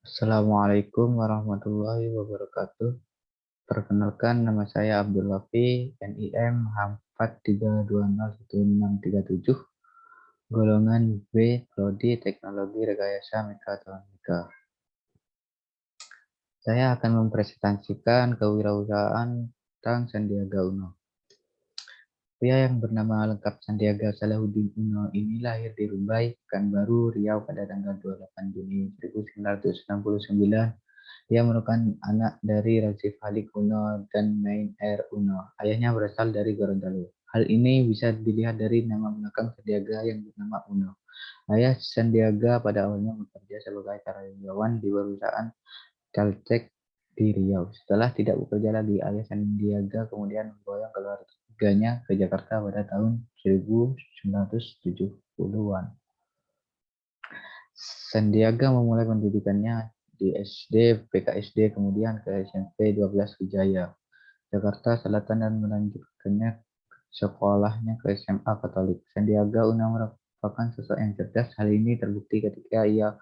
Assalamualaikum warahmatullahi wabarakatuh. Perkenalkan, nama saya Abdul Wafi, NIM H43201637, golongan B, Prodi Teknologi Rekayasa Mekatronika. Saya akan mempresentasikan kewirausahaan tentang Sandiaga Uno. Pria yang bernama lengkap Sandiaga Salahuddin Uno ini lahir di Rumbai, Pekanbaru, Riau pada tanggal 28 Juni 1969. Dia merupakan anak dari Razief Halik Uno dan Main Air Uno. Ayahnya berasal dari Gorontalo. Hal ini bisa dilihat dari nama belakang Sandiaga yang bernama Uno. Ayah Sandiaga pada awalnya bekerja sebagai karyawan di perusahaan Caltech di Riau. Setelah tidak bekerja lagi, ayah Sandiaga kemudian memboyong keluarganya ke Jakarta pada tahun 1970-an. Sandiaga memulai pendidikannya di SD, PKSD, kemudian ke SMP 12 Wijaya, Jakarta Selatan, dan melanjutkannya sekolahnya ke SMA Katolik. Sandiaga Uno merupakan sosok yang cerdas. Hal ini terbukti ketika ia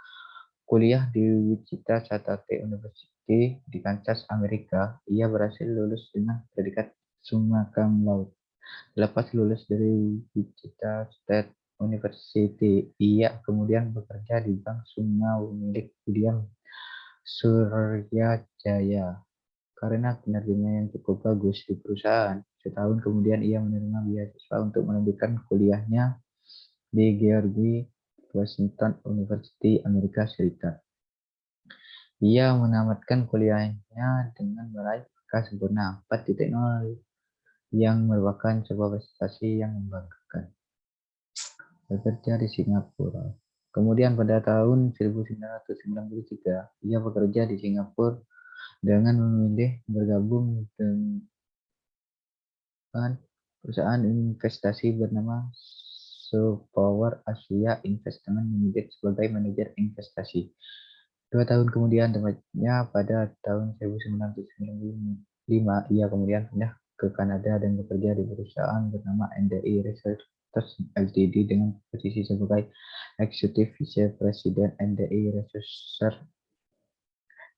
kuliah di Wichita State University di Kansas, Amerika. Ia berhasil lulus dengan predikat summa cum laude. Lepas lulus dari Wichita State University, ia kemudian bekerja di Bank Summa milik William Suryajaya. Karena kinerjanya yang cukup bagus di perusahaan, setahun kemudian ia menerima beasiswa untuk melanjutkan kuliahnya di George Washington University, Amerika Serikat. Ia menamatkan kuliahnya dengan meraih angka sempurna 4.0, yang merupakan sebuah prestasi yang membanggakan. Bekerja di Singapura. Kemudian pada tahun 1993, ia bekerja di Singapura dengan memilih bergabung dengan perusahaan investasi bernama Supower Asia Investment Limited sebagai manajer investasi. 2 tahun kemudian, tepatnya pada tahun 1995, ia kemudian pindah ke Kanada dan bekerja di perusahaan bernama NDI Research Ltd dengan posisi sebagai Executive Vice President NDI Research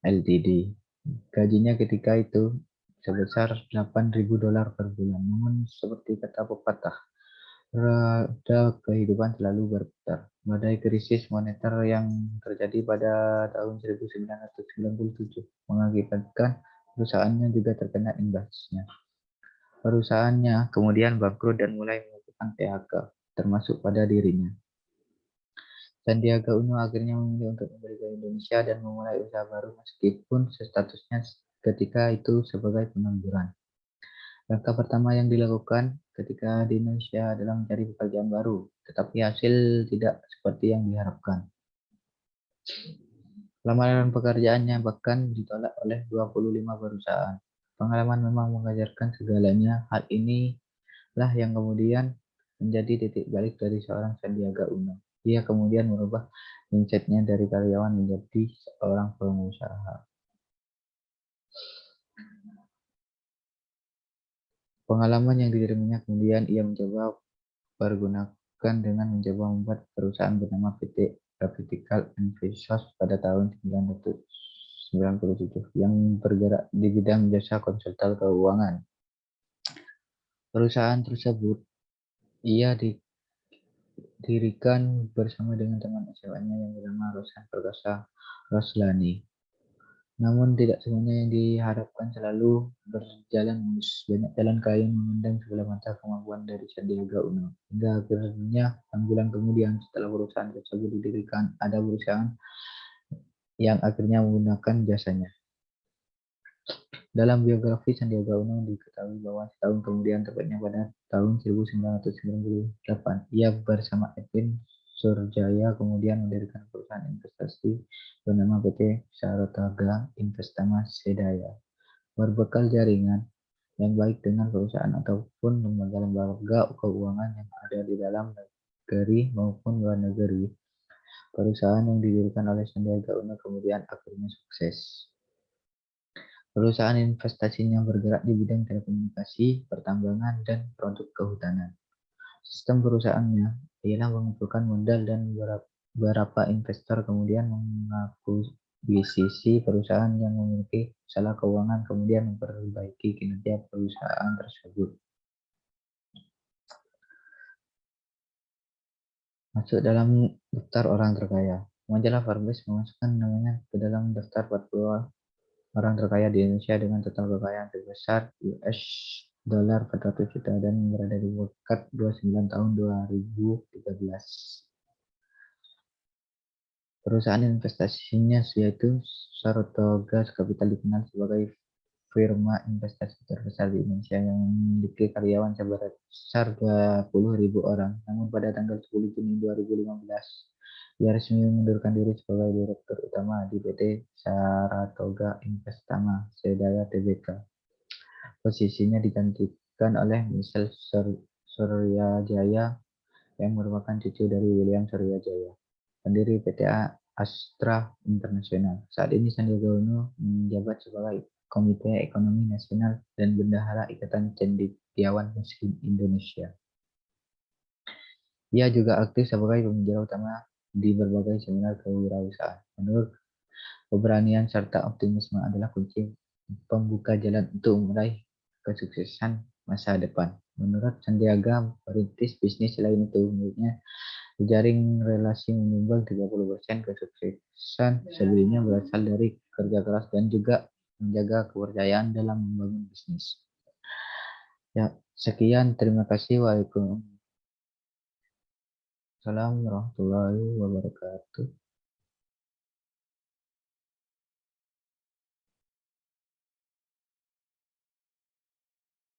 Ltd. Gajinya ketika itu sebesar $8.000 per bulan. Namun seperti kata pepatah, roda kehidupan selalu berputar. Badai krisis moneter yang terjadi pada tahun 1997 mengakibatkan perusahaannya juga terkena imbasnya. Perusahaannya kemudian bangkrut dan mulai melakukan PHK, termasuk pada dirinya. Sandiaga Uno akhirnya memilih untuk kembali ke Indonesia dan memulai usaha baru meskipun statusnya ketika itu sebagai pengangguran. Langkah pertama yang dilakukan ketika di Indonesia adalah mencari pekerjaan baru, tetapi hasil tidak seperti yang diharapkan. Lamaran pekerjaannya bahkan ditolak oleh 25 perusahaan. Pengalaman memang mengajarkan segalanya. Hal inilah yang kemudian menjadi titik balik dari seorang Sandiaga Uno. Ia kemudian merubah mindset-nya dari karyawan menjadi seorang pengusaha. Pengalaman yang diterimanya kemudian ia mencoba pergunakan dengan mencoba membuat perusahaan bernama PT Capital Investors pada tahun 1997 yang bergerak di bidang jasa konsultan keuangan. Perusahaan tersebut ia didirikan bersama dengan teman SMA-nya yang bernama Rosan Perkasa Roslani. Namun tidak semuanya yang diharapkan selalu berjalan mulus. Banyak jalan kayu yang memandang sebelah mata kemampuan dari Sandiaga Uno. Hingga akhirnya 6 bulan kemudian setelah perusahaan tersebut didirikan, ada perusahaan yang akhirnya menggunakan jasanya. Dalam biografi Sandiaga Uno diketahui bahwa setahun kemudian, tepatnya pada tahun 1998, ia bersama Edwin Surjaya kemudian mendirikan perusahaan investasi bernama PT Saratoga Investama Sedaya. Berbekal jaringan yang baik dengan perusahaan ataupun lembaga-lembaga keuangan yang ada di dalam negeri maupun luar negeri, perusahaan yang didirikan oleh Sandiaga Uno kemudian akhirnya sukses. Perusahaan investasinya bergerak di bidang telekomunikasi, pertambangan, dan produk kehutanan. Sistem perusahaannya ialah mengumpulkan modal dan beberapa investor kemudian di sisi perusahaan yang memiliki masalah keuangan kemudian memperbaiki kinerja perusahaan tersebut. Masuk dalam daftar orang terkaya. Majalah Forbes memasukkan namanya ke dalam daftar 40 orang terkaya di Indonesia dengan total kekayaan terbesar US dolar 400 juta dan berada di peringkat 29 tahun 2013. Perusahaan investasinya yaitu Saratoga Capital dikenal sebagai firma investasi terbesar di Indonesia yang memiliki karyawan sebesar 20.000 orang. Namun pada tanggal 10 Juni 2015, ia resmi mengundurkan diri sebagai Direktur Utama di PT Saratoga Investama Sedaya Tbk. Posisinya digantikan oleh Michelle Suryajaya yang merupakan cucu dari William Suryajaya, pendiri PT Astra International. Saat ini Sandiaga Uno menjabat sebagai Komite Ekonomi Nasional dan Bendahara Ikatan Cendekiawan Muslim Indonesia. Ia juga aktif sebagai pembicara utama di berbagai seminar kewirausahaan. Menurut keberanian serta optimisme adalah kunci pembuka jalan untuk meraih kesuksesan masa depan. Menurut Sandiaga, merintis bisnis lain itu menurutnya jejaring relasi menyumbang 30% kesuksesan sebelumnya berasal dari kerja keras dan juga menjaga kepercayaan dalam membangun bisnis. Ya, sekian. Terima kasih. Waalaikumsalam warahmatullahi wabarakatuh.